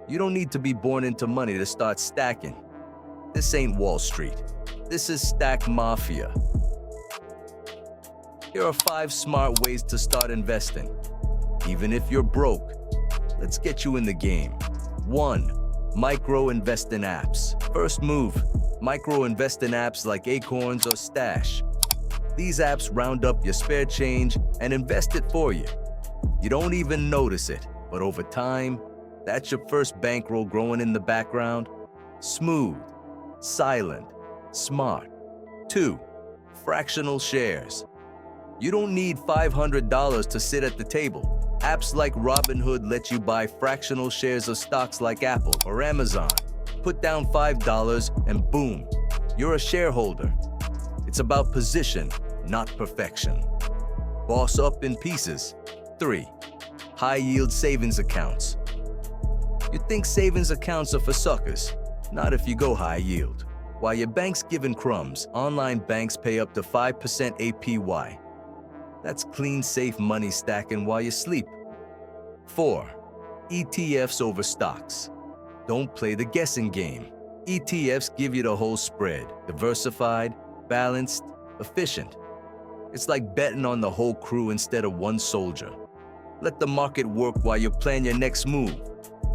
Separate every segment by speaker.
Speaker 1: You don't need to be born into money to start stacking. This ain't Wall Street. This is Stack Mafia. Here are 5 smart ways to start investing. Even if you're broke, let's get you in the game. 1. Micro-investing apps. First move, micro-investing apps like Acorns or Stash. These apps round up your spare change and invest it for you. You don't even notice it, but over time, that's your first bankroll growing in the background. Smooth, silent, smart. 2. Fractional shares. You don't need $500 to sit at the table. Apps like Robinhood let you buy fractional shares of stocks like Apple or Amazon. Put down $5 and boom, you're a shareholder. It's about position, not perfection. Boss up in pieces. 3. High-yield savings accounts. You think savings accounts are for suckers? Not if you go high yield. While your bank's giving crumbs, online banks pay up to 5% APY. That's clean, safe money stacking while you sleep. 4. ETFs over stocks. Don't play the guessing game. ETFs give you the whole spread, diversified, balanced, efficient. It's like betting on the whole crew instead of one soldier. Let the market work while you plan your next move.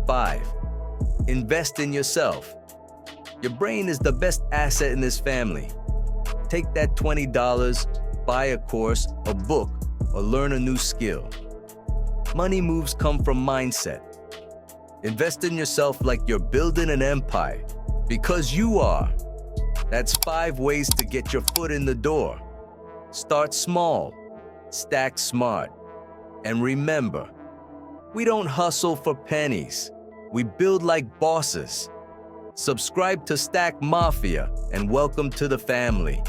Speaker 1: 5. Invest in yourself. Your brain is the best asset in this family. Take that $20, buy a course, a book, or learn a new skill. Money moves come from mindset. Invest in yourself like you're building an empire, because you are. That's 5 ways to get your foot in the door. Start small, stack smart, and remember, we don't hustle for pennies. We build like bosses. Subscribe to Stack Mafia and welcome to the family.